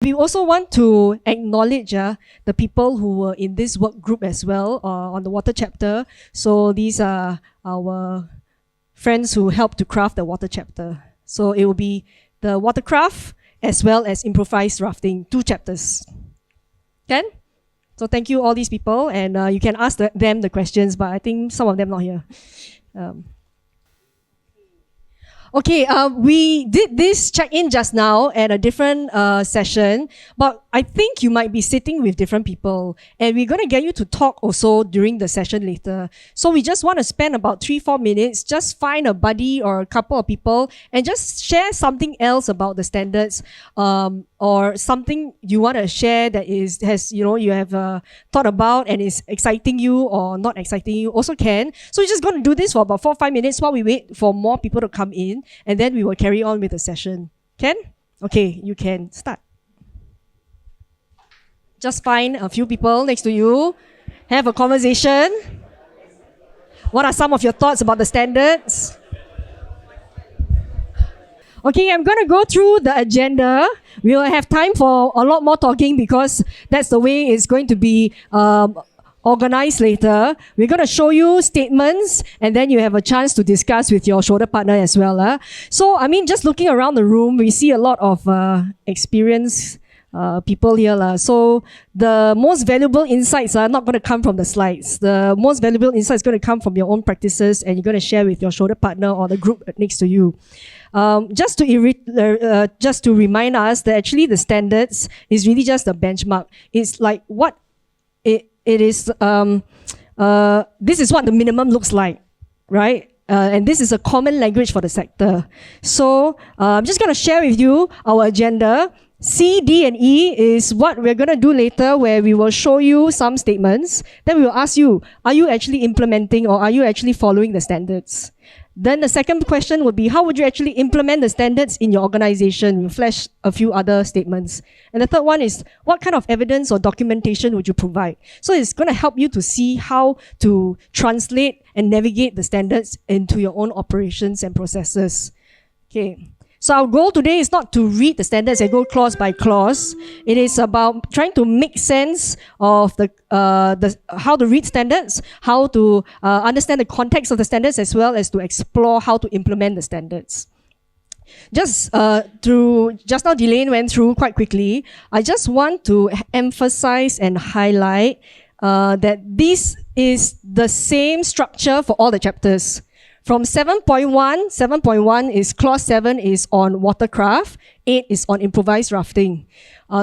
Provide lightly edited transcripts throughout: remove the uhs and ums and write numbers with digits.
We also want to acknowledge the people who were in this work group as well on the water chapter. So these are our friends who helped to craft the water chapter. So it will be the watercraft as well as improvised rafting, 2 chapters. Can? So thank you all these people, and you can ask them the questions, but I think some of them not here. Okay, we did this check-in just now at a different session, but I think you might be sitting with different people, and we're going to get you to talk also during the session later. So we just want to spend about 3-4 minutes, just find a buddy or a couple of people, and just share something else about the standards, or something you want to share that you have thought about and is exciting you or not exciting you, also can. So we're just going to do this for about 4-5 minutes while we wait for more people to come in, and then we will carry on with the session. Can? Okay, you can start. Just find a few people next to you, have a conversation. What are some of your thoughts about the standards? Okay, I'm going to go through the agenda. We will have time for a lot more talking because that's the way it's going to be organized later. We're going to show you statements, and then you have a chance to discuss with your shoulder partner as well. So, just looking around the room, we see a lot of experienced people here. So the most valuable insights are not going to come from the slides. The most valuable insights is going to come from your own practices, and you're going to share with your shoulder partner or the group next to you. Just to remind us that actually the standards is really just a benchmark. It's like what it is. This is what the minimum looks like, right? And this is a common language for the sector. So I'm just going to share with you our agenda. C, D, and E is what we're going to do later, where we will show you some statements. Then we will ask you, are you actually implementing or are you actually following the standards? Then the second question would be, how would you actually implement the standards in your organization? We'll flash a few other statements. And the third one is, what kind of evidence or documentation would you provide? So it's going to help you to see how to translate and navigate the standards into your own operations and processes. Okay. So our goal today is not to read the standards and go clause by clause. It is about trying to make sense of how to read standards, how to understand the context of the standards, as well as to explore how to implement the standards. Just now, Delane went through quite quickly. I just want to emphasize and highlight that this is the same structure for all the chapters. From 7.1 is clause 7 is on watercraft, 8 is on improvised rafting.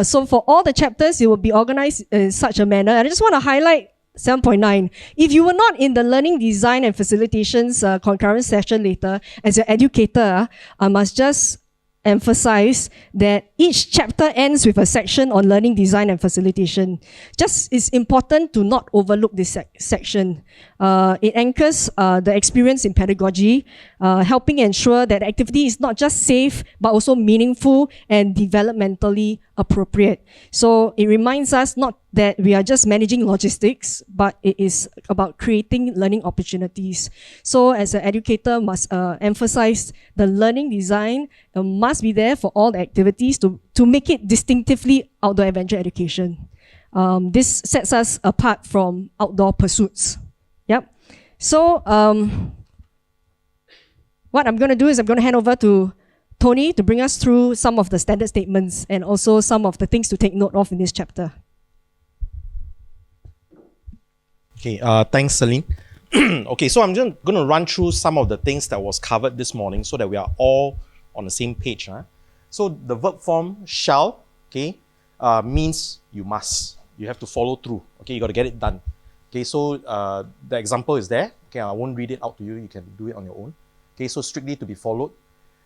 So for all the chapters, it will be organized in such a manner. And I just want to highlight 7.9. If you were not in the learning design and facilitations concurrent session later, as an educator, I must just emphasize that each chapter ends with a section on learning design and facilitation. It's important to not overlook this section. It anchors the experience in pedagogy, helping ensure that activity is not just safe, but also meaningful and developmentally appropriate. So it reminds us not that we are just managing logistics, but it is about creating learning opportunities. So as an educator, must emphasize the learning design must be there for all the activities to make it distinctively outdoor adventure education. This sets us apart from outdoor pursuits. Yep. So what I'm going to do is I'm going to hand over to Tony to bring us through some of the standard statements and also some of the things to take note of in this chapter. Okay, thanks, Celine. Okay, so I'm just going to run through some of the things that was covered this morning so that we are all on the same page. Huh? So the verb form shall, okay, means you must. You have to follow through. Okay, you got to get it done. Okay, so the example is there. Okay, I won't read it out to you. You can do it on your own. Okay, so strictly to be followed.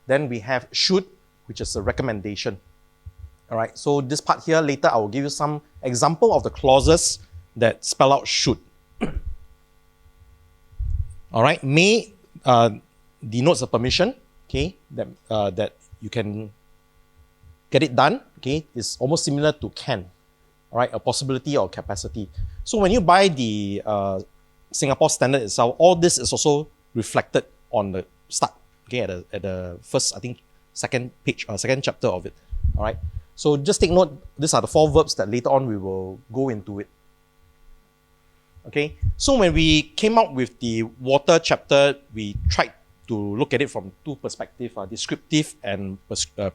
Then we have should, which is a recommendation. All right, so this part here, later I will give you some example of the clauses that spell out should. All right, may denotes a permission, okay, that you can get it done, okay, is almost similar to can, all right, a possibility or capacity. So when you buy the Singapore standard itself, all this is also reflected on the start, okay, at the first, I think, second page or second chapter of it, all right. So just take note, these are the 4 verbs that later on we will go into it. Okay, so when we came up with the water chapter, we tried to look at it from 2 perspectives, descriptive and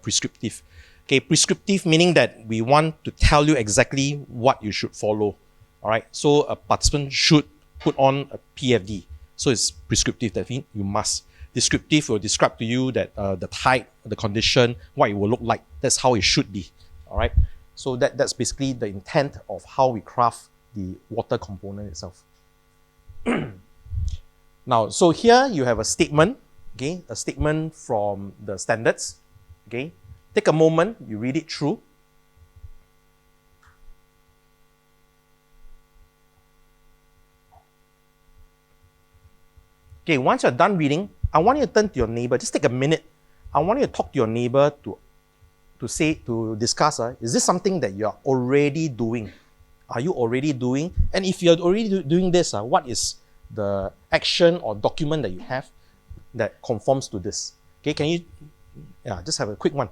prescriptive. Okay, prescriptive meaning that we want to tell you exactly what you should follow. All right, so a participant should put on a PFD. So it's prescriptive, that means you must. Descriptive will describe to you that the type, the condition, what it will look like. That's how it should be. All right, so that's basically the intent of how we craft the water component itself. Now, so here you have a statement, okay, a statement from the standards, okay. Take a moment, you read it through. Okay, once you're done reading, I want you to turn to your neighbor. Just take a minute. I want you to talk to your neighbor to discuss, is this something that you're already doing? Are you already doing? And if you're already doing this, what is the action or document that you have that conforms to this? Okay, can you just have a quick one.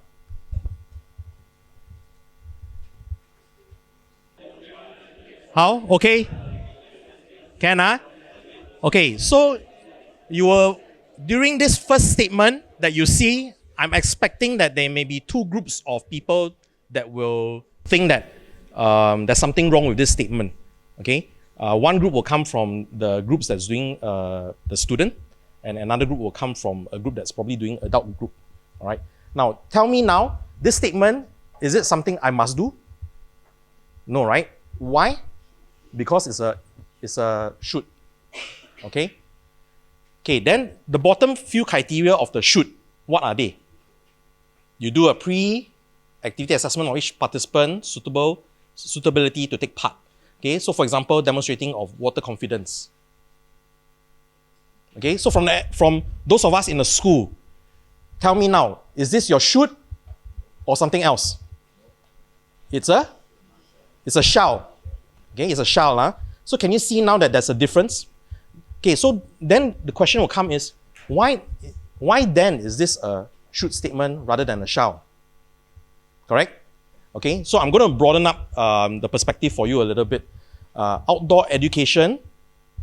How? Okay. Can Okay, so you will, during this first statement that you see, I'm expecting that there may be 2 groups of people that will think that there's something wrong with this statement. Okay, one group will come from the groups that's doing the student, and another group will come from a group that's probably doing adult group. All right. Now, tell me now, this statement, is it something I must do? No, right? Why? Because it's a should. Okay. Okay. Then the bottom few criteria of the should, what are they? You do a pre-activity assessment of each participant suitability to take part. Okay, so for example, demonstrating of water confidence. Okay, so from those of us in the school, tell me now, is this your should or something else? It's a shall. Okay, it's a shall. So can you see now that there's a difference? Okay, so then the question will come is, why then is this a should statement rather than a shall? Correct? Okay, so I'm going to broaden up the perspective for you a little bit. Outdoor education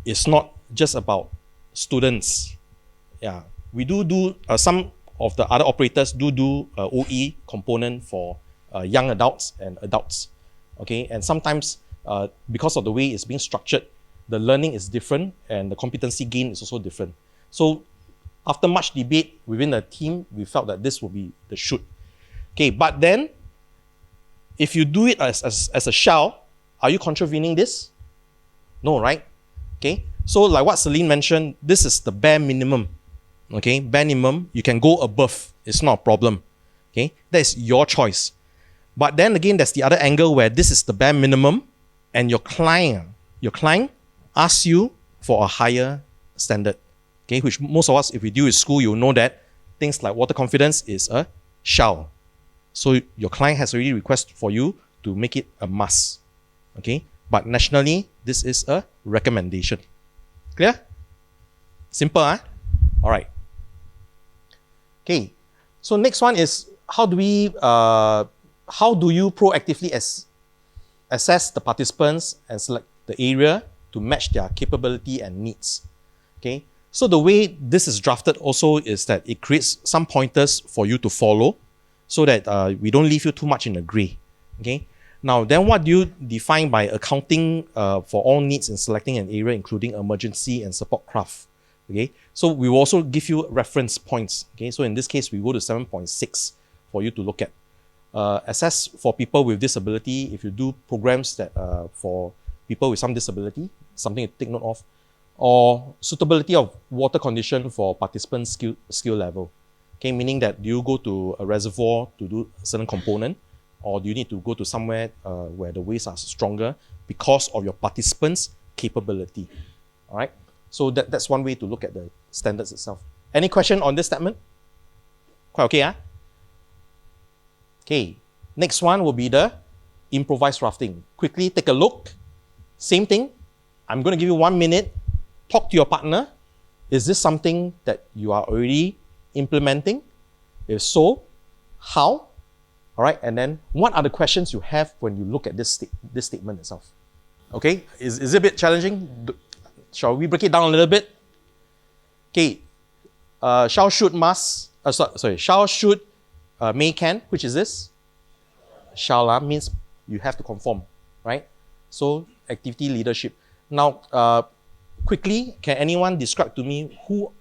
is not just about students. Yeah, we do some of the other operators do OE component for young adults and adults. Okay, and sometimes because of the way it's being structured, the learning is different and the competency gain is also different. So after much debate within the team, we felt that this would be the should. Okay, but then if you do it as a shall, are you contravening this? No, right? Okay, so like what Celine mentioned, this is the bare minimum. Okay, bare minimum, you can go above, it's not a problem. Okay, that is your choice. But then again, there's the other angle where this is the bare minimum and your client asks you for a higher standard. Okay, which most of us, if we deal with school, you'll know that things like water confidence is a shall. So your client has already requested for you to make it a must. Okay, but nationally, this is a recommendation. Clear? Simple, huh? All right. Okay, so next one is how do you proactively assess the participants and select the area to match their capability and needs? Okay, so the way this is drafted also is that it creates some pointers for you to follow so that we don't leave you too much in the gray. Okay, now then what do you define by accounting for all needs in selecting an area including emergency and support craft? Okay, so we will also give you reference points. Okay, so in this case we go to 7.6 for you to look at. Assess for people with disability. If you do programs that for people with some disability, something to take note of, or suitability of water condition for participant skill level. Okay, meaning that do you go to a reservoir to do a certain component, or do you need to go to somewhere where the waves are stronger because of your participants' capability? All right, so that's one way to look at the standards itself. Any question on this statement? Quite okay, huh? Okay, next one will be the improvised rafting. Quickly take a look. Same thing. I'm going to give you 1 minute. Talk to your partner. Is this something that you are already implementing? If so, how? All right, and then what are the questions you have when you look at this statement itself? Okay, is it a bit challenging? Shall we break it down a little bit? Okay, shall, should, must, shall, should, may, can, which is this? Shall means you have to conform, right? So activity leadership. Now, quickly, can anyone describe to me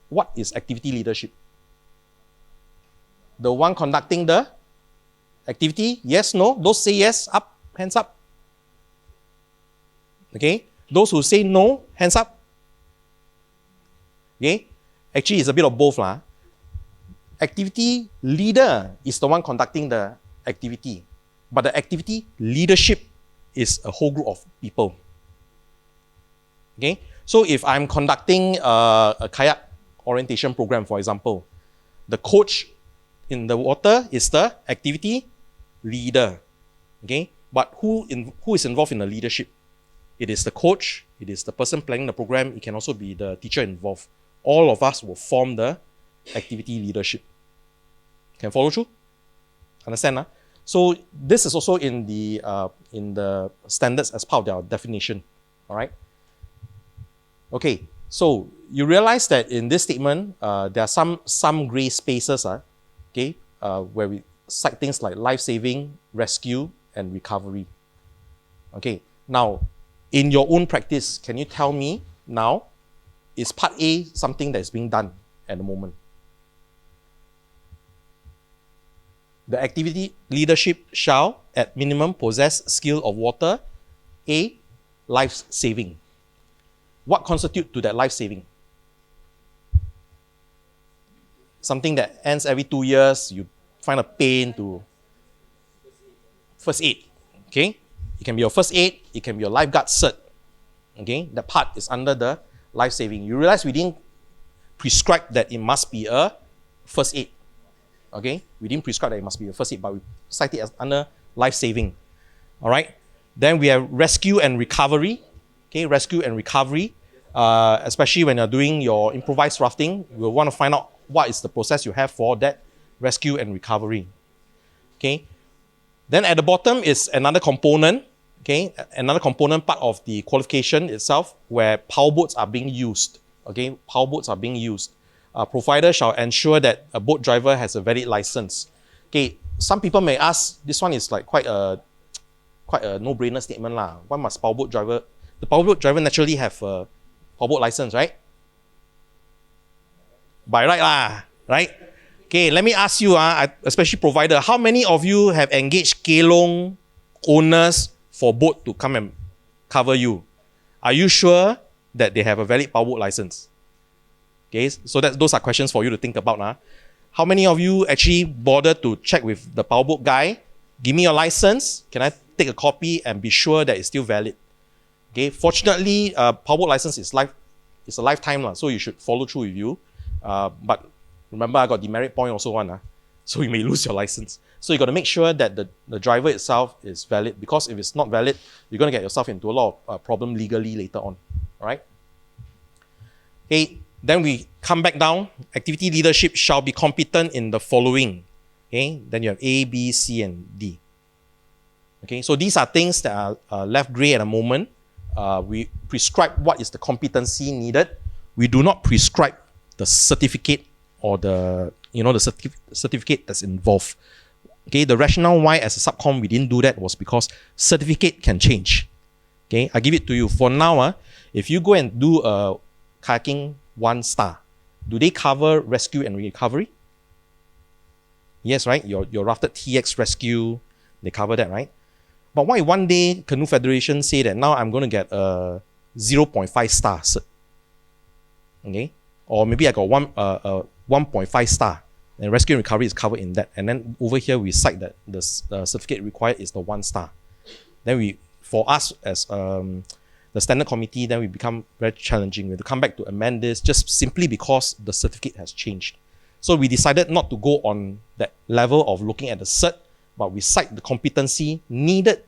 what is activity leadership? The one conducting the activity? Yes, no? Those say yes, up, hands up. Okay? Those who say no, hands up. Okay? Actually, it's a bit of both. Activity leader is the one conducting the activity. But the activity leadership is a whole group of people. Okay? So if I'm conducting a kayak orientation program, for example, the coach in the water is the activity leader. Okay? But who is involved in the leadership? It is the coach, it is the person planning the program, it can also be the teacher involved. All of us will form the activity leadership. Can follow through? Understand? So this is also in the standards as part of their definition. All right. Okay. So you realize that in this statement, there are some gray spaces. Okay, where we cite things like life-saving, rescue, and recovery. Okay. Now, in your own practice, can you tell me now, is part A something that is being done at the moment? The activity leadership shall, at minimum, possess skill of water. A, life-saving. What constitutes to that life-saving? Something that ends every 2 years, you find a pain to first aid. Okay? It can be your first aid, it can be your lifeguard cert. Okay? That part is under the life-saving. You realize we didn't prescribe that it must be a first aid. Okay? We didn't prescribe that it must be a first aid, but we cite it as under life-saving. All right? Then we have rescue and recovery. Okay? Rescue and recovery. Especially when you're doing your improvised rafting, we'll want to find out what is the process you have for that rescue and recovery. Okay? Then at the bottom is another component. Okay? Another component part of the qualification itself where power boats are being used. Okay? Power boats are being used. Provider shall ensure that a boat driver has a valid license. Okay, some people may ask, this one is like quite a no-brainer statement lah. Why must power boat driver? The power boat driver naturally have a power boat license, right? By right lah, right? Okay, let me ask you, especially provider, how many of you have engaged kelong owners for boat to come and cover you? Are you sure that they have a valid power boat license? Okay, so those are questions for you to think about. How many of you actually bother to check with the powerboat guy? Give me your license. Can I take a copy and be sure that it's still valid? Okay, fortunately, powerboat license is a lifetime, so you should follow through with you. But remember, I got demerit point also one, so you may lose your license. So you got to make sure that the driver itself is valid, because if it's not valid, you're going to get yourself into a lot of problem legally later on. All right. Okay. Then we come back down. Activity leadership shall be competent in the following. Okay, then you have A, B, C, and D. Okay, so these are things that are left grey at the moment. We prescribe what is the competency needed. We do not prescribe the certificate or the certificate that's involved. Okay, the rationale why as a subcom we didn't do that was because certificate can change. Okay, I give it to you. For now, if you go and do a kayaking 1 star, do they cover rescue and recovery? Yes, right? Your rafted TX rescue, they cover that, right? But why one day Canoe Federation say that now I'm going to get a 0.5 star cert? Okay? Or maybe I got 1.5 star, and rescue and recovery is covered in that. And then over here we cite that the certificate required is the 1 star. Then for us as the standard committee, then we become very challenging. We have to come back to amend this just simply because the certificate has changed. So we decided not to go on that level of looking at the cert, but we cite the competency needed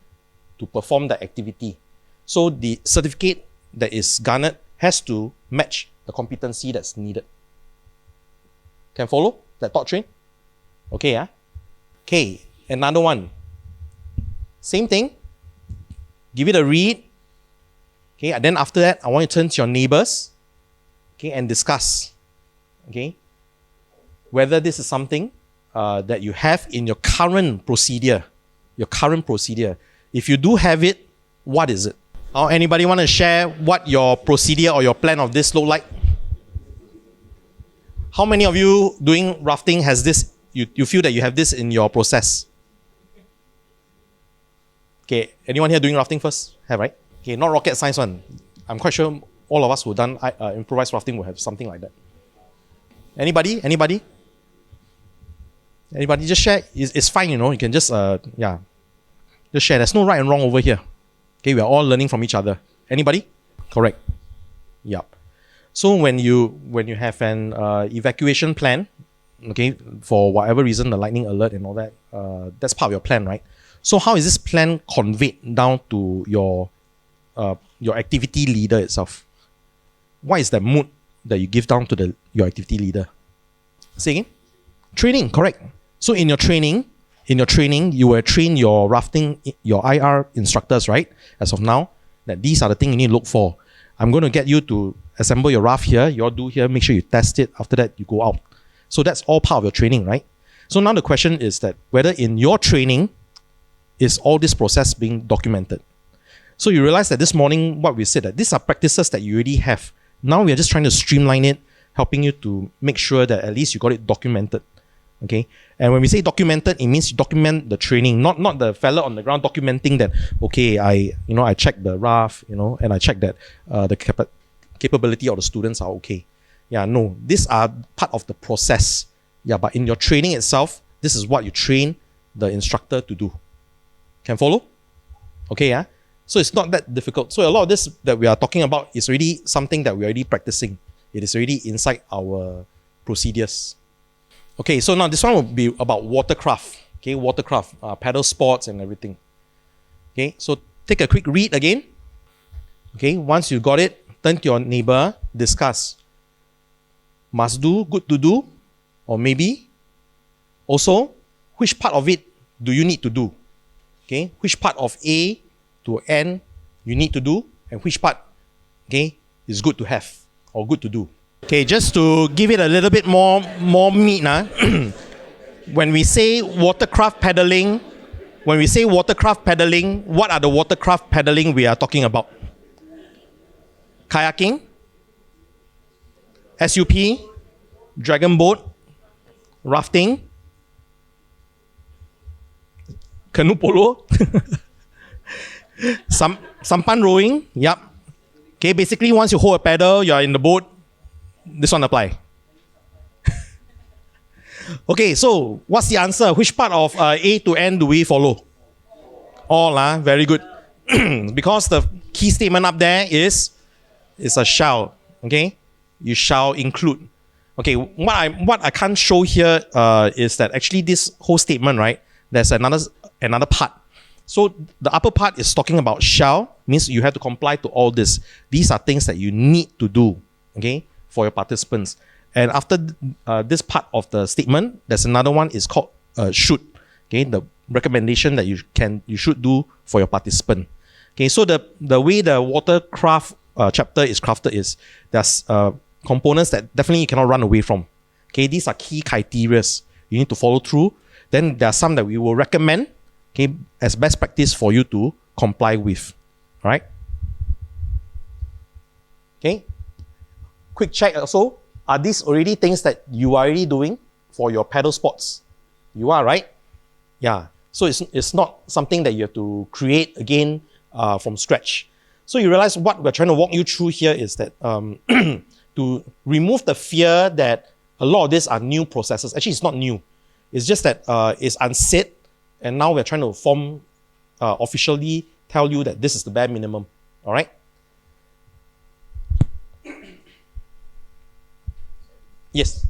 to perform the activity. So the certificate that is garnered has to match the competency that's needed. Can follow that thought train? Okay, Okay. Another one. Same thing. Give it a read. Okay, and then after that, I want you to turn to your neighbors, okay, and discuss, okay, whether this is something that you have in your current procedure. Your current procedure. If you do have it, what is it? Anybody want to share what your procedure or your plan of this look like? How many of you doing rafting has this? You feel that you have this in your process? Okay, anyone here doing rafting first? Have, right? Okay, not rocket science one. I'm quite sure all of us who done improvised rafting will have something like that. Anybody? Anybody? Anybody? Just share. It's fine, you know. You can just just share. There's no right and wrong over here. Okay, we are all learning from each other. Anybody? Correct. Yep. So when you have an evacuation plan, okay, for whatever reason, the lightning alert and all that, that's part of your plan, right? So how is this plan conveyed down to your activity leader itself? What is the mood that you give down to your activity leader? Say again? Training, correct. So in your training, you will train your rafting, your IR instructors, right? As of now, that these are the things you need to look for. I'm going to get you to assemble your raft here. You all do here. Make sure you test it. After that, you go out. So that's all part of your training, right? So now the question is that whether in your training is all this process being documented. So you realize that this morning, what we said, that these are practices that you already have. Now we are just trying to streamline it, helping you to make sure that at least you got it documented. Okay, and when we say documented, it means you document the training, not the fella on the ground documenting that. Okay, I checked the raft, and I checked that the capability of the students are okay. Yeah, no, these are part of the process. Yeah, but in your training itself, this is what you train the instructor to do. Can follow? Okay, yeah. So it's not that difficult. So a lot of this that we are talking about is already something that we're already practicing. It is already inside our procedures. Okay, so now this one will be about watercraft. Okay, watercraft, paddle sports and everything. Okay, so take a quick read again. Okay, once you got it, turn to your neighbor, discuss. Must do, good to do, or maybe. Also, which part of it do you need to do? Okay, which part of A to N you need to do, and which part, okay, is good to have or good to do. Okay, just to give it a little bit more meat, when we say watercraft paddling, what are the watercraft paddling we are talking about? Kayaking, SUP, dragon boat, rafting, canoe polo, sampan rowing, yep. Okay, basically once you hold a paddle, you are in the boat. This one apply. Okay, so what's the answer? Which part of A to N do we follow? All, very good. Because the key statement up there is a shall. Okay, you shall include. Okay, what I can't show here is that actually this whole statement, right? There's another part. So the upper part is talking about shall, means you have to comply to all this. These are things that you need to do. Okay, for your participants. And after this part of the statement, there's another one is called should. Okay, the recommendation that you should do for your participant. Okay, so the way the watercraft chapter is crafted is there's components that definitely you cannot run away from. Okay, these are key criteria you need to follow through. Then there are some that we will recommend, okay, as best practice for you to comply with. All right. Okay. Quick check also, are these already things that you are already doing for your paddle sports? You are, right? Yeah. So it's not something that you have to create again from scratch. So you realize what we're trying to walk you through here is that to remove the fear that a lot of these are new processes. Actually, it's not new. It's just that it's unsaid, and now we're trying to officially tell you that this is the bare minimum. All right? Yes.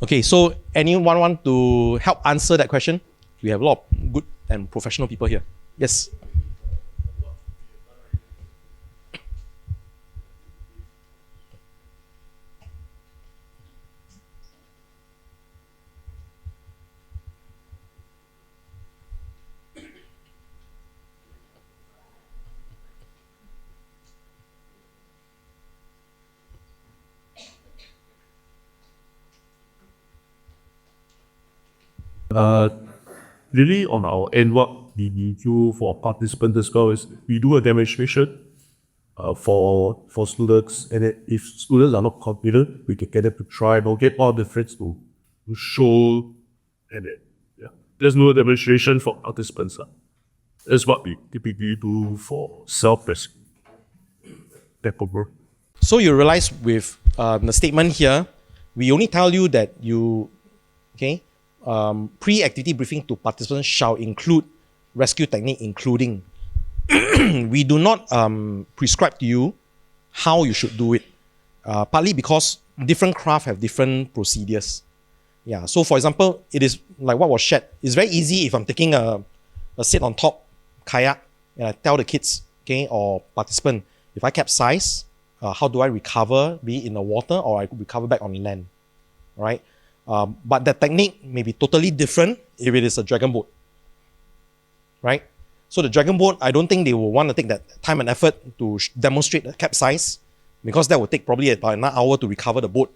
Okay, so anyone want to help answer that question? We have a lot of good and professional people here. Yes. Really on our end, what we do for participants as well is we do a demonstration for students, and then if students are not confident, we can get them to try and we'll get all the friends to show, and then there's no demonstration for participants. That's what we typically do for self-rescue. So you realize with the statement here, we only tell you that pre-activity briefing to participants shall include rescue technique, including. We do not prescribe to you how you should do it. Partly because different craft have different procedures. Yeah. So for example, it is like what was shared. It's very easy if I'm taking a sit on top kayak and I tell the kids, or participant, if I capsize, how do I recover, be it in the water or I recover back on land, right? But the technique may be totally different if it is a dragon boat, right? So the dragon boat, I don't think they will want to take that time and effort to demonstrate the capsize, because that will take probably about an hour to recover the boat,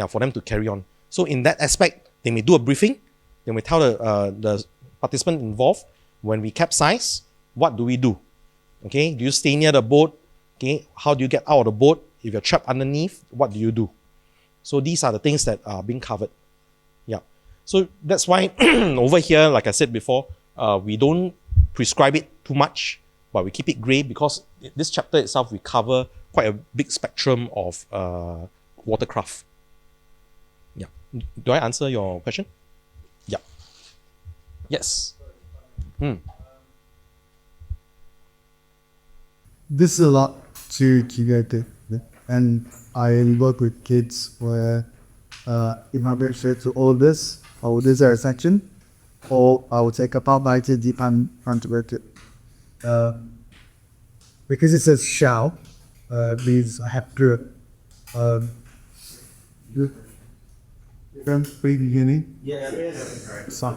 for them to carry on. So in that aspect, they may do a briefing, they may tell the participant involved, when we capsize, what do we do? Okay, do you stay near the boat? Okay, how do you get out of the boat? If you're trapped underneath, what do you do? So these are the things that are being covered. Yeah. So that's why over here, like I said before, we don't prescribe it too much, but we keep it grey because this chapter itself, we cover quite a big spectrum of watercraft. Yeah. Do I answer your question? Yeah. Yes. This is a lot to get it. And I work with kids where if I'm very straight to all this, I will do their section, or I will take a part by it deep and contribute it. Because it says shall, means I have to. From the beginning? So,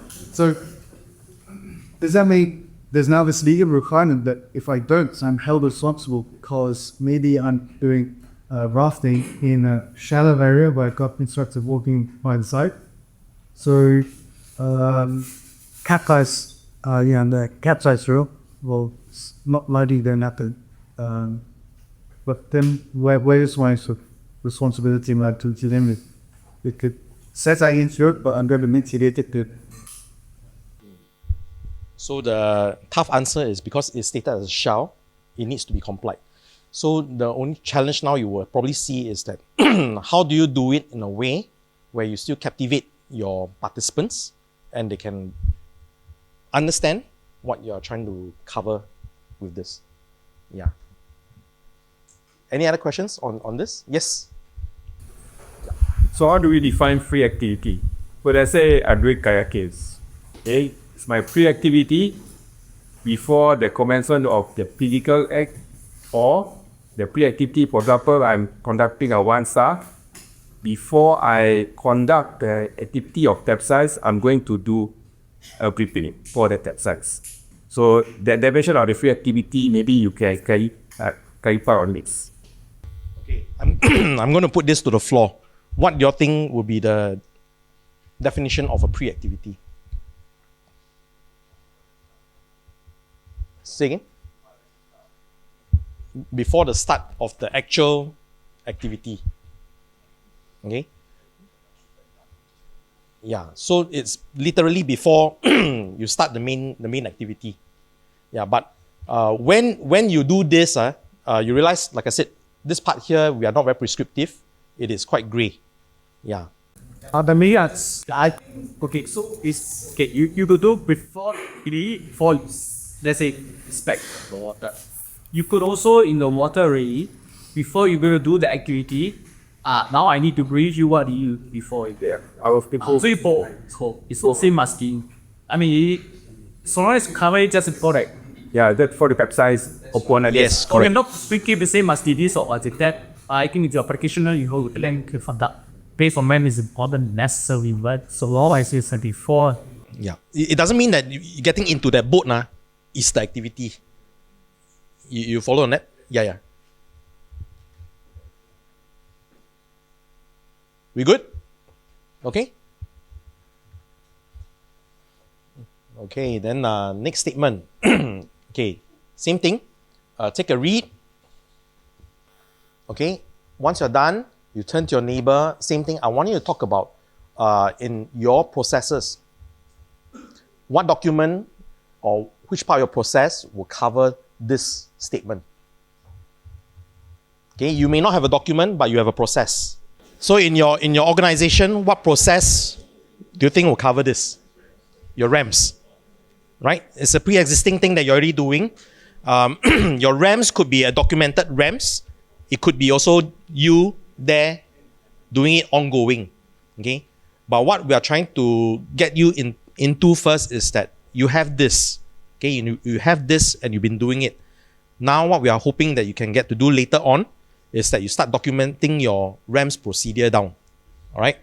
does that mean there's now this legal requirement that if I don't, I'm held responsible because maybe I'm doing rafting in a shallow area where I got instructed walking by the side. So, capsize, the capsize rule, well, it's not likely then happen. But then where is my responsibility like to them? It could set against it, but I'm going to mitigate it. So the tough answer is because it's stated as a shall, it needs to be complied. So the only challenge now you will probably see is that how do you do it in a way where you still captivate your participants and they can understand what you're trying to cover with this. Yeah. Any other questions on this? Yes. So how do we define free activity? Well, let's say I'm doing kayaking. Okay, it's my free activity before the commencement of the physical act, or the free activity, for example, I'm conducting a one-star. Before I conduct the activity of capsize, I'm going to do a briefing for the capsize. So the definition of the free activity, maybe you can clarify on this. Okay, I'm going to put this to the floor. What do you think would be the definition of a pre-activity? Say again? Before the start of the actual activity. Okay? Yeah, so it's literally before you start the main activity. Yeah, but when you do this, you realize, like I said, this part here, we are not very prescriptive. It is quite grey. Yeah. Okay, so it's okay. You could do before let's say spec the water. You could also in the water already before you're going to do the activity, now I need to brief you what you before it. Yeah. Our people. 所以 it's the same masking. I mean, so long as cover just product. Yeah, that for the peptides upon Yes, We're correct. not speaking the same as this or as that. I think it's your practitioner you hold length for that. Based on man is important necessary, but so long as it's 34. Yeah. It doesn't mean that getting into that boat is the activity. You follow on that? Yeah. We good? Okay. Okay, then next statement. Okay, same thing. Take a read. Okay, once you're done, you turn to your neighbor. Same thing. I want you to talk about in your processes. What document or which part of your process will cover this statement? Okay, you may not have a document, but you have a process. So in your organization, what process do you think will cover this? Your RAMs, right? It's a pre-existing thing that you're already doing. Your RAMs could be a documented RAMs. It could be also you there doing it ongoing. Okay, but what we are trying to get you into first is that you have this. Okay, you have this and you've been doing it. Now what we are hoping that you can get to do later on is that you start documenting your RAMs procedure down. All right.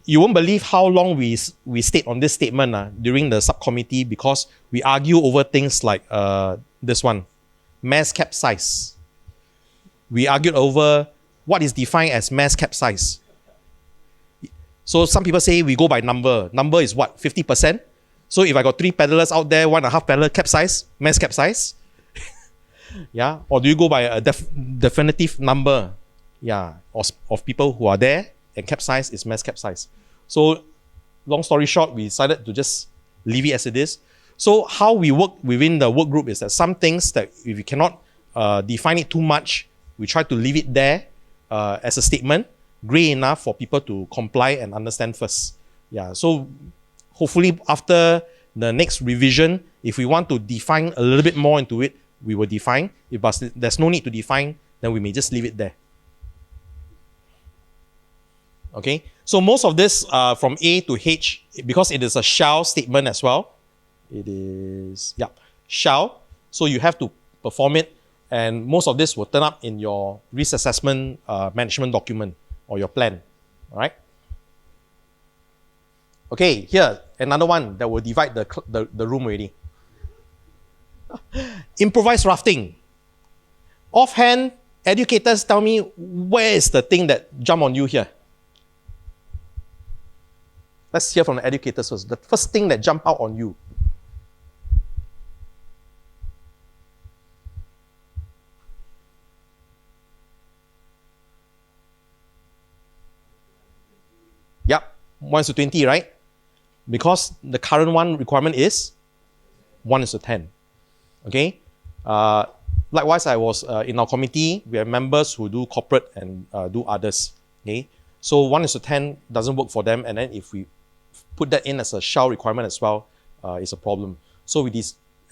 You won't believe how long we stayed on this statement during the subcommittee because we argue over things like this one, mass capsize. We argued over what is defined as mass capsize. So some people say we go by number. Number is what? 50%. So if I got 3 paddlers out there, 1.5 paddler capsize, mass capsize. Yeah. Or do you go by a definitive number? Yeah. Of people who are there and capsize is mass capsize. So long story short, we decided to just leave it as it is. So how we work within the work group is that some things that if we cannot define it too much, we try to leave it there as a statement, gray enough for people to comply and understand first. Yeah. So hopefully after the next revision, if we want to define a little bit more into it, we will define. If there's no need to define, then we may just leave it there. Okay, so most of this from A to H, because it is a shall statement as well. It is, shall. So you have to perform it, and most of this will turn up in your risk assessment management document or your plan. All right. Okay, here another one that will divide the room already. Improvised rafting. Offhand, educators tell me where is the thing that jump on you here. Let's hear from the educators first. The first thing that jump out on you. Yep, 1:20, right? Because the current one requirement is 1:10. Okay. Likewise, I was in our committee. We have members who do corporate and do others. Okay. So 1:10 doesn't work for them, and then if we put that in as a shall requirement as well, it's a problem. So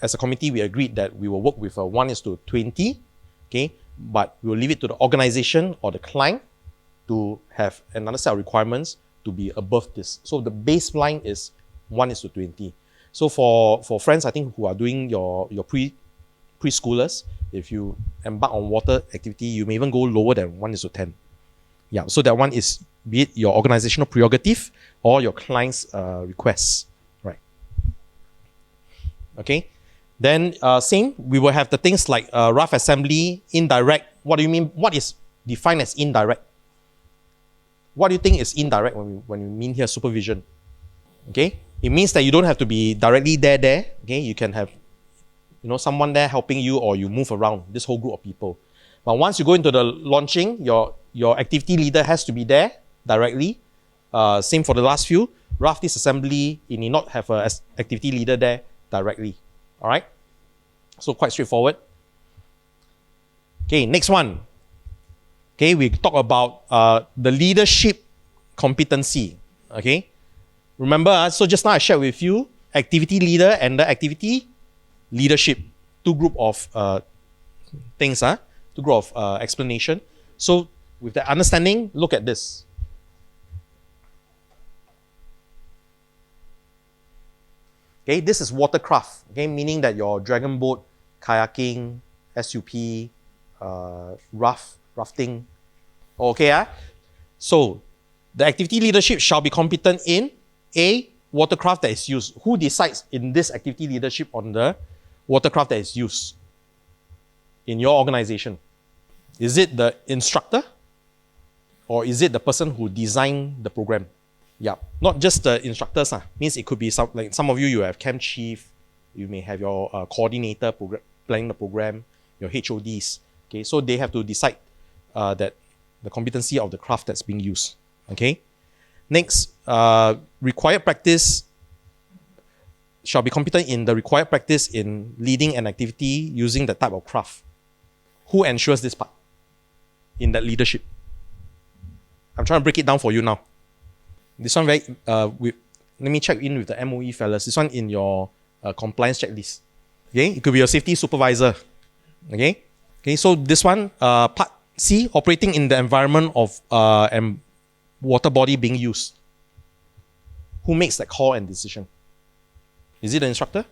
as a committee, we agreed that we will work with a 1:20. Okay, but we will leave it to the organization or the client to have another set of requirements to be above this. So the baseline is 1:20. So for friends, I think who are doing your preschoolers, if you embark on water activity, you may even go lower than 1:10. Yeah, so that one is be it your organizational prerogative or your client's requests, right? Okay, then same, we will have the things like rough assembly, indirect. What do you mean? What is defined as indirect? What do you think is indirect when we mean here supervision? Okay, it means that you don't have to be directly there. Okay, you can have someone there helping you, or you move around this whole group of people. But once you go into the launching, your activity leader has to be there directly. Same for the last few. Rough disassembly, you need not have an activity leader there directly. All right? So quite straightforward. Okay, next one. Okay, we talk about the leadership competency. Okay? Remember, so just now I shared with you activity leader and the activity leadership. Two group of things, two group of explanation. So with that understanding, look at this. Okay, this is watercraft, okay, meaning that your dragon boat, kayaking, SUP, rafting. Okay, so the activity leadership shall be competent in A, watercraft that is used. Who decides in this activity leadership on the watercraft that is used in your organization? Is it the instructor? Or is it the person who designed the program? Yeah, not just the instructors. Means it could be like some of you, you have camp chief, you may have your coordinator planning the program, your HODs. Okay, so they have to decide that the competency of the craft that's being used. Okay. Next, required practice shall be competent in the required practice in leading an activity using the type of craft. Who ensures this part in that leadership? I'm trying to break it down for you now. This one let me check in with the MOE fellas. This one in your compliance checklist. Okay, it could be your safety supervisor. Okay, so this one, part C, operating in the environment of water body being used. Who makes that call and decision? Is it the instructor?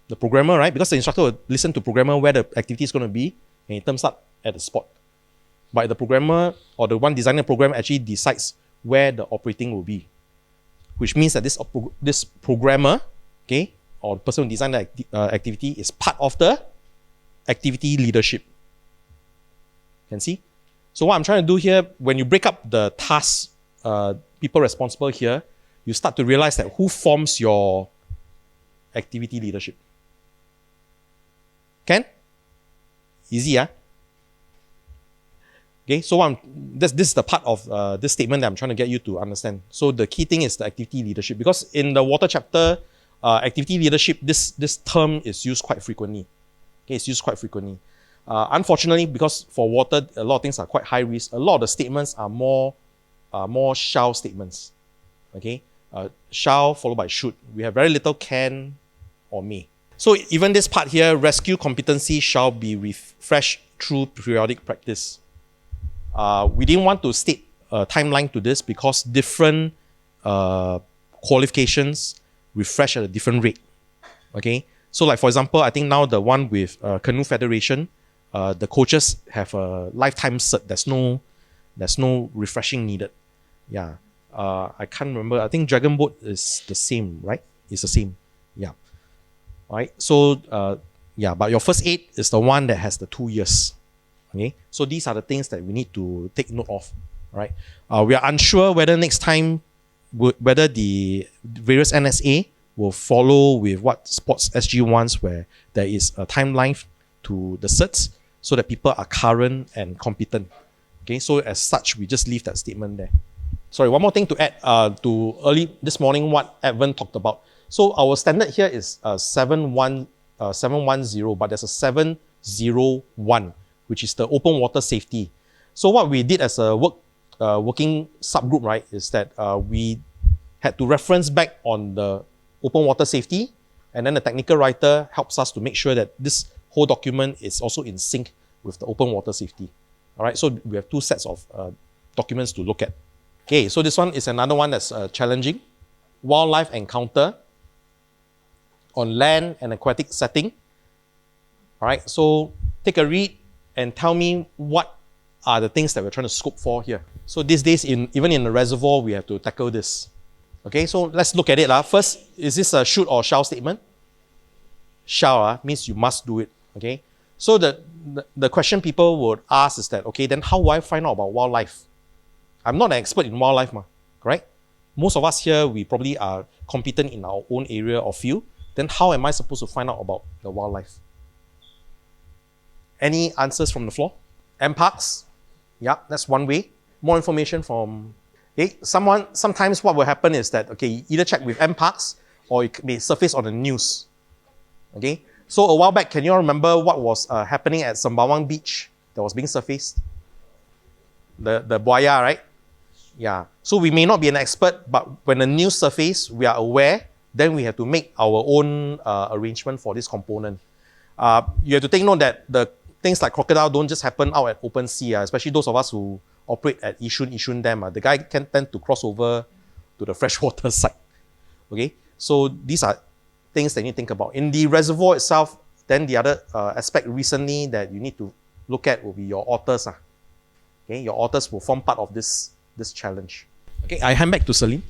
The programmer, right? Because the instructor will listen to programmer where the activity is going to be and it turns up at the spot. But the programmer or the one designing the program actually decides where the operating will be. Which means that this programmer, okay, or the person who designed the activity is part of the activity leadership. Can see? So what I'm trying to do here, when you break up the tasks, people responsible here, you start to realize that who forms your activity leadership. Can? Easy, yeah? Okay, so this is the part of this statement that I'm trying to get you to understand. So the key thing is the activity leadership, because in the water chapter, activity leadership, this term is used quite frequently. Okay, it's used quite frequently. Unfortunately, because for water, a lot of things are quite high risk. A lot of the statements are more shall statements. Okay, shall followed by should. We have very little can or may. So even this part here, rescue competency shall be refreshed through periodic practice. We didn't want to state a timeline to this because different qualifications refresh at a different rate. Okay, so like for example, I think now the one with Canoe Federation, the coaches have a lifetime cert. There's no refreshing needed. Yeah, I can't remember. I think Dragon Boat is the same, right? It's the same. Yeah. All right. So yeah, but your first aid is the one that has the 2 years. Okay. So these are the things that we need to take note of. All right. We are unsure whether next time whether the various NSA will follow with what Sports SG wants, where there is a timeline to the certs so that people are current and competent. Okay, so as such, we just leave that statement there. Sorry, one more thing to add to early this morning what Edwin talked about. So our standard here is 710, but there's a 701, which is the open water safety. So what we did as a working subgroup, right, is that we had to reference back on the open water safety, and then the technical writer helps us to make sure that this whole document is also in sync with the open water safety. All right, so we have two sets of documents to look at. Okay, so this one is another one that's challenging. Wildlife encounter on land and aquatic setting. All right, so take a read and tell me what are the things that we're trying to scope for here. So these days, even in the reservoir, we have to tackle this. Okay, so let's look at it. First, is this a should or shall statement? Shall means you must do it. Okay, so the question people would ask is that, okay, then how do I find out about wildlife? I'm not an expert in wildlife, correct? Most of us here, we probably are competent in our own area or field. Then how am I supposed to find out about the wildlife? Any answers from the floor? MParks? Yeah, that's one way. More information from... Okay, sometimes what will happen is that, okay, you either check with MParks or it may surface on the news. Okay, so a while back, can you all remember what was happening at Sembawang Beach that was being surfaced? The buaya, right? Yeah. So we may not be an expert, but when the news surface, we are aware, then we have to make our own arrangement for this component. You have to take note that the things like crocodile don't just happen out at open sea, especially those of us who operate at Yishun Dam. The guy can tend to cross over to the freshwater side. Okay, so these are things that you need to think about. In the reservoir itself, then the other aspect recently that you need to look at will be your otters. Okay, your otters will form part of this challenge. Okay, I hand back to Celine.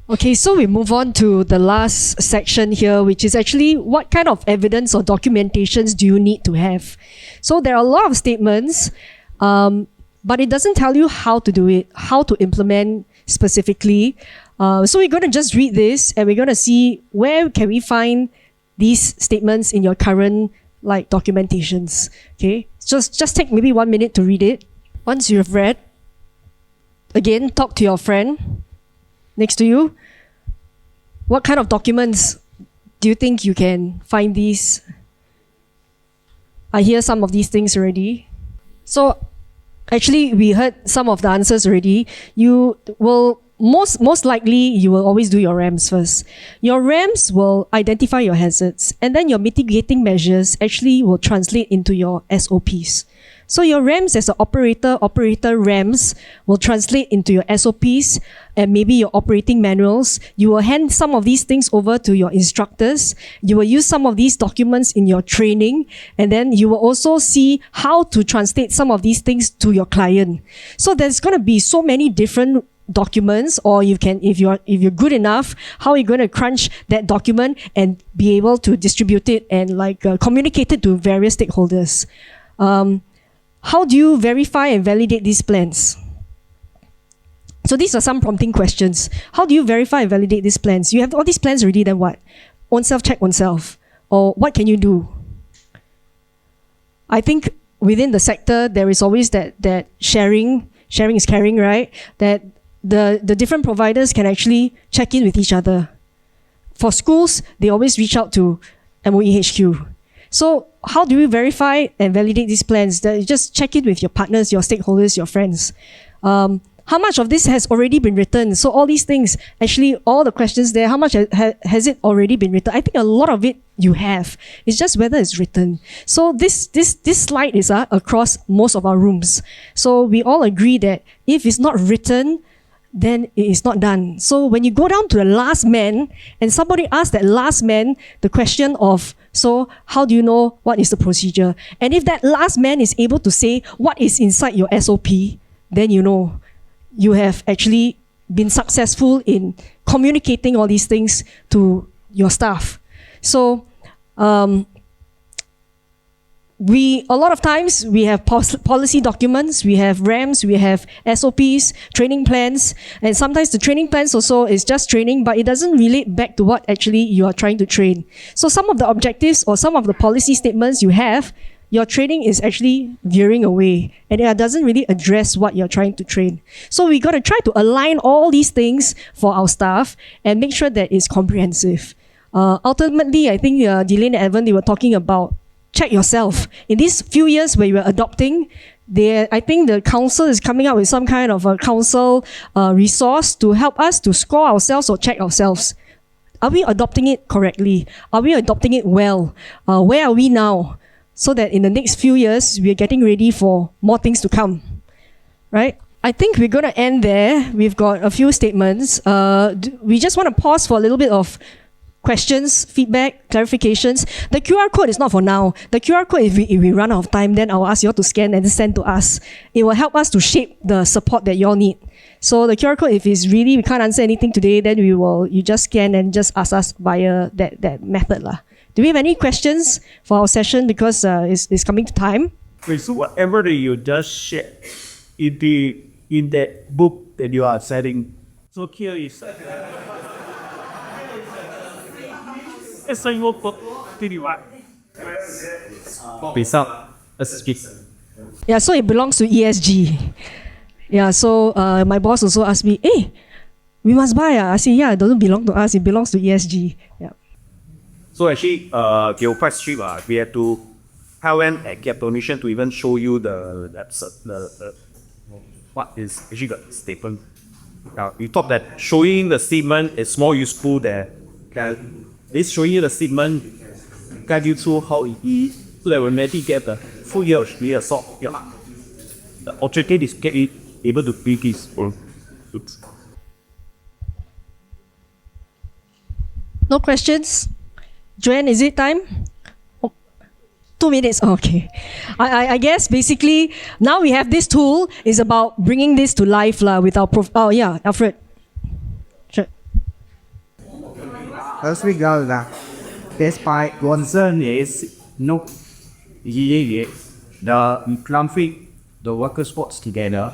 Okay, so we move on to the last section here, which is actually what kind of evidence or documentations do you need to have? So there are a lot of statements, but it doesn't tell you how to do it, how to implement specifically. So we're going to just read this and we're going to see where can we find these statements in your current documentations. Okay, just take maybe 1 minute to read it. Once you have read, again, talk to your friend next to you. What kind of documents do you think you can find these? I hear some of these things already. So actually, we heard some of the answers already. You will most likely you will always do your RAMs first. Your RAMs will identify your hazards, and then your mitigating measures actually will translate into your SOPs. So your RAMs as an operator RAMs will translate into your SOPs and maybe your operating manuals. You will hand some of these things over to your instructors. You will use some of these documents in your training, and then you will also see how to translate some of these things to your client. So there's going to be so many different documents, or you can, if you're good enough, how are you going to crunch that document and be able to distribute it and communicate it to various stakeholders. How do you verify and validate these plans? So these are some prompting questions. How do you verify and validate these plans? You have all these plans already, then what? Own self check oneself. Or what can you do? I think within the sector, there is always that sharing is caring, right? That the different providers can actually check in with each other. For schools, they always reach out to MOE HQ. So how do you verify and validate these plans? That you just check in with your partners, your stakeholders, your friends. How much of this has already been written? So all these things, actually, all the questions there, how much has it already been written? I think a lot of it you have. It's just whether it's written. So this slide is across most of our rooms. So we all agree that if it's not written, then it is not done. So when you go down to the last man and somebody asks that last man the question of, so how do you know what is the procedure? And if that last man is able to say what is inside your SOP, then you know you have actually been successful in communicating all these things to your staff. So a lot of times we have policy documents, we have RAMs, we have SOPs, training plans, and sometimes the training plans also is just training, but it doesn't relate back to what actually you are trying to train. So some of the objectives or some of the policy statements you have, your training is actually veering away and it doesn't really address what you're trying to train. So we got to try to align all these things for our staff and make sure that it's comprehensive. Ultimately, I think Delane and Evan, they were talking about check yourself. In these few years where you are adopting, I think the council is coming up with some kind of a council resource to help us to score ourselves or check ourselves. Are we adopting it correctly? Are we adopting it well? Where are we now? So that in the next few years, we are getting ready for more things to come, right? I think we're going to end there. We've got a few statements. We just want to pause for a little bit of questions, feedback, clarifications. The QR code is not for now. The QR code, if we run out of time, then I'll ask you all to scan and send to us. It will help us to shape the support that you all need. So the QR code, if it's really, we can't answer anything today, then you just scan and just ask us via that method. Do we have any questions for our session? Because it's coming to time. Wait, so whatever that you just shared in that book that you are setting, so here is Yeah, so it belongs to ESG. Yeah, so my boss also asked me, hey, we must buy. I said, yeah, it doesn't belong to us, it belongs to ESG. Yeah. So actually, they were quite strict. We had to tell them and get permission to even show you the what is actually the statement. Now, we thought that showing the statement is more useful than this showing you the statement guide you through how it is. so that when Matty get the full year of real assault, the objective is get it able to pick his own. Oops. No questions? Joanne, is it time? Oh, 2 minutes. Oh, okay. I guess basically now we have this tool is about bringing this to life with our oh yeah, Alfred. Sure. As we go that despite concern is no the conflict the worker sports together,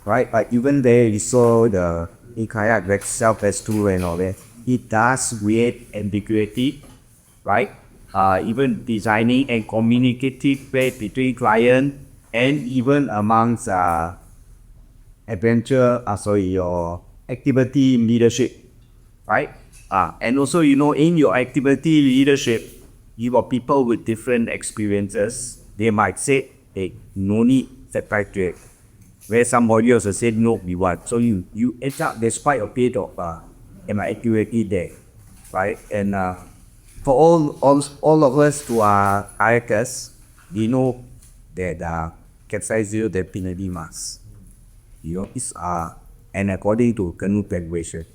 right? But even there you saw the kayak like self-as tool and all that. It does create ambiguity, right? Even designing and communicative way between client and even amongst your activity leadership, right? And also, in your activity leadership, you got people with different experiences. They might say, hey, no need set back to it. Where somebody else said, no, we want. So you end up, despite a bit of activity there, right? And for all of us who are kayakers, we know that capsize zero definitely must. It's and according to canoe graduation.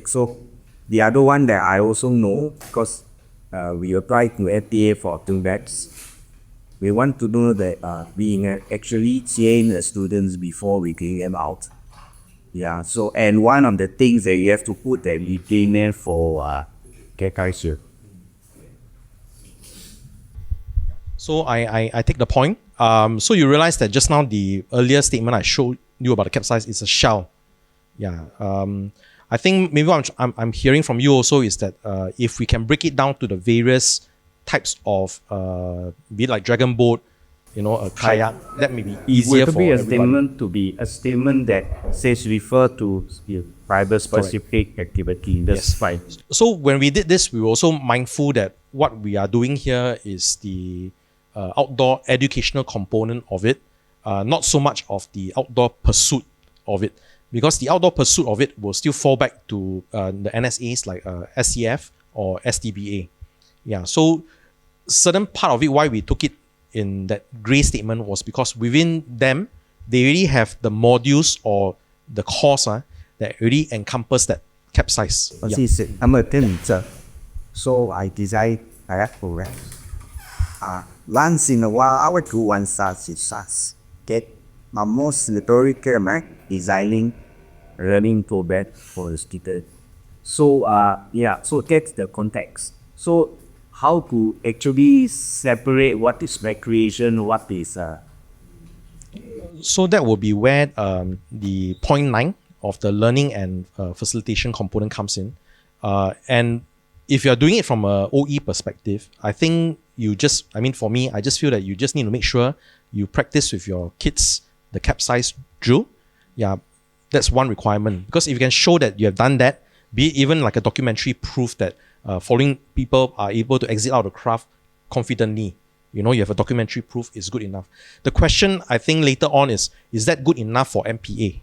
So the other one that I also know, because we applied to FTA for 2 batches, we want to know that we actually train the students before we bring them out. Yeah, so and one of the things that you have to put that we train them for Kaiser. So I take the point. So you realize that just now the earlier statement I showed you about the capsize is a shell. Yeah. I think maybe what I'm hearing from you also is that if we can break it down to the various types of be it like dragon boat, a kayak, that may be easier for be a everybody. statement to be a statement that says refer to private specific activity. That's fine. So when we did this, we were also mindful that what we are doing here is the outdoor educational component of it, not so much of the outdoor pursuit of it, because the outdoor pursuit of it will still fall back to the NSAs like SCF or STBA. Yeah, so certain part of it, why we took it in that grey statement was because within them, they already have the modules or the course that already encompass that capsize. Yeah. I'm a teacher, so I design kayak program. Once in a while, I would do one such get my most literary designing learning program for the student. So so that's the context. So how to actually separate what is recreation, what is So that will be where the point 9 of the learning and facilitation component comes in. And if you're doing it from a OE perspective, I think for me, I just feel that you just need to make sure you practice with your kids the capsize drill. Yeah, that's one requirement. Because if you can show that you have done that, be it even like a documentary proof that following people are able to exit out of the craft confidently, you have a documentary proof is good enough. The question I think later on is that good enough for MPA?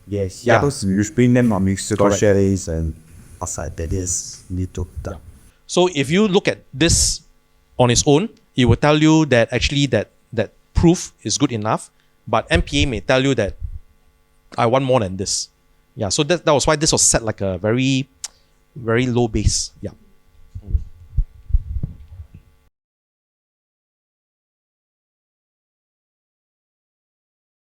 yes, Yeah. those you bring them on musical Correct. chalets and outside that is need to done. So if you look at this on its own, it will tell you that actually that proof is good enough, but MPA may tell you that I want more than this. Yeah, so that was why this was set like a very, very low base. Yeah.